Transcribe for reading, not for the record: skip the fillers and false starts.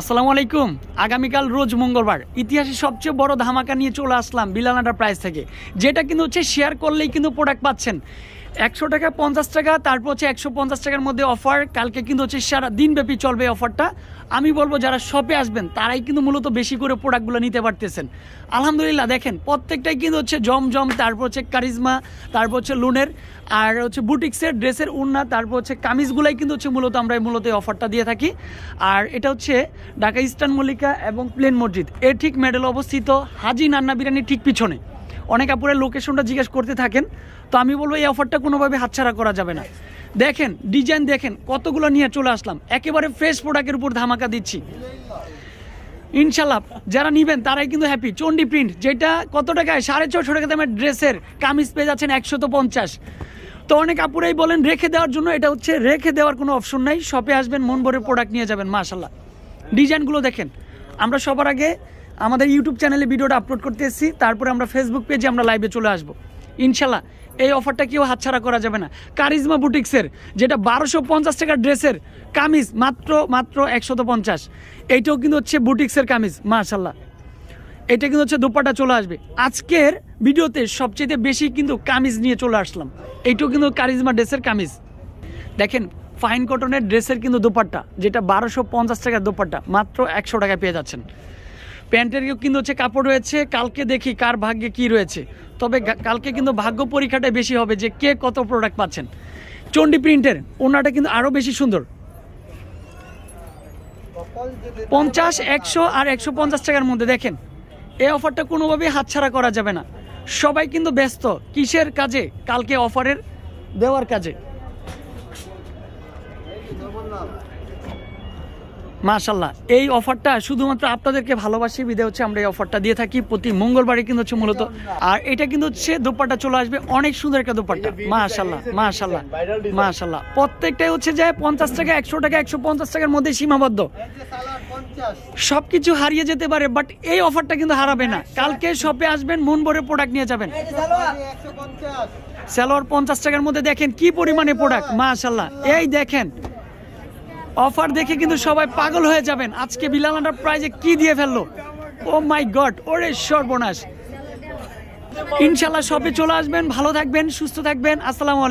আসসালামু আলাইকুম। আগামীকাল রোজ মঙ্গলবার ইতিহাসে সবচেয়ে বড় ধামাকা নিয়ে চলে আসলাম বিলাল এন্টারপ্রাইজ থেকে, যেটা কিন্তু হচ্ছে শেয়ার করলেই কিন্তু প্রোডাক্ট পাচ্ছেন 100 টাকা 50 টাকা, তারপর হচ্ছে 150 টাকার মধ্যে অফার। কালকে কিন্তু হচ্ছে সারা দিনব্যাপী চলবে এই অফারটা। আমি বলবো যারা শপে আসবেন তারাই কিন্তু মূলত বেশি করে প্রোডাক্টগুলো নিতে পারতেছেন। আলহামদুলিল্লাহ দেখেন প্রত্যেকটাই কিন্তু হচ্ছে জমজম, তারপর হচ্ছে কারিজমা, তারপর হচ্ছে লুনের, আর হচ্ছে বুটিক্সের ড্রেসের উন্না, তারপর হচ্ছে কামিজগুলাই কিন্তু হচ্ছে মূলত আমরা মূলত এই অফারটা দিয়ে থাকি। আর এটা হচ্ছে ঢাকা ইস্টার্ন মল্লিকা এবং প্লেন মসজিদ এর ঠিক মেডেল অবস্থিত হাজি নান্না বিরিয়ানির ঠিক পিছনে। অনেক আপুরের লোকেশনটা জিজ্ঞেস করতে থাকেন, তো আমি বলবো এই অফারটা কোনোভাবে হাতছাড়া করা যাবে না। দেখেন ডিজাইন দেখেন কতগুলো নিয়ে চলে আসলাম, একেবারে ফ্রেশ প্রোডাক্টের উপর ধামাকা দিচ্ছি ইনশাল্লাহ। যারা নিবেন তারাই কিন্তু হ্যাপি। চন্ডি প্রিন্ট, যেটা কত টাকায় 650 টাকা দামের ড্রেসের কামিজ পেয়ে যাচ্ছেন 150। তো অনেক আপুরাই বলেন রেখে দেওয়ার জন্য, এটা হচ্ছে রেখে দেওয়ার কোনো অপশন নাই। শপে আসবেন মন ভরে প্রোডাক্ট নিয়ে যাবেন। মাশাল্লাহ ডিজাইনগুলো দেখেন। আমরা সবার আগে আমাদের ইউটিউব চ্যানেলে ভিডিওটা আপলোড করতে এসেছি, তারপরে আমরা ফেসবুক পেজে আমরা লাইভে চলে আসবো ইনশাল্লাহ। এই অফারটা কেউ হাতছাড়া করা যাবে না। কারিজমা বুটিক্সের যেটা 1250 টাকার ড্রেসের কামিজ মাত্র 150। এইটাও কিন্তু হচ্ছে বুটিক্সের কামিজ। মাশাল্লাহ এটা কিন্তু হচ্ছে দোপাট্টা চলে আসবে। আজকের ভিডিওতে সবচেয়ে বেশি কিন্তু কামিজ নিয়ে চলে আসলাম। এইটাও কিন্তু কারিজমা ড্রেসের কামিজ। দেখেন ফাইন কটনের ড্রেসের কিন্তু দোপাট্টা, যেটা 1250 টাকার দোপাট্টা মাত্র 100 টাকায় পেয়ে যাচ্ছেন। প্যান্টের কিন্তু হচ্ছে কাপড় রয়েছে। কালকে দেখি কার ভাগ্যে কি রয়েছে, তবে কালকে কিন্তু ভাগ্য পরীক্ষাটাই বেশি হবে যে কে কত প্রোডাক্ট পাচ্ছেন। চন্ডি প্রিন্টের ওনাটা কিন্তু আরও বেশি সুন্দর, 50, 100 আর 150 টাকার মধ্যে। দেখেন এই অফারটা কোনোভাবেই হাতছাড়া করা যাবে না। সবাই কিন্তু ব্যস্ত কিসের কাজে? কালকে অফারের দেওয়ার কাজে। মাশাল্লাহ এই অফারটা শুধুমাত্র আপনাদেরকে ভালোবাসি বিধে হচ্ছে আমরা এই অফারটা দিয়ে থাকি প্রতি মঙ্গলবারে কিন্তু হচ্ছে মূলত। আর এটা কিন্তু হচ্ছে দোপাট্টা চলে আসবে, অনেক সুন্দর একটা দোপাট্টা। মাশাল্লাহ মাশাল্লাহ মাশাল্লাহ প্রত্যেকটাই হচ্ছে যায় 50 টাকা 100 টাকা 150 টাকার মধ্যে সীমাবদ্ধ। সবকিছু হারিয়ে যেতে পারে, বাট এই অফারটা কিন্তু হারাবে না। কালকে শপে আসবেন মন ভরে প্রোডাক্ট নিয়ে যাবেন। সালোয়ার 50 টাকার মধ্যে দেখেন কি পরিমাণে প্রোডাক্ট। মাশাল্লাহ এই দেখেন অফার দেখে কিন্তু সবাই পাগল হয়ে যাবেন। আজকে বিলাল এন্টারপ্রাইজে কি দিয়ে ফেললো, ও মাই গড, ওরে সর্বনাশ। ইনশাল্লাহ শপে চলে আসবেন, ভালো থাকবেন, সুস্থ থাকবেন। আসসালামু আলাইকুম।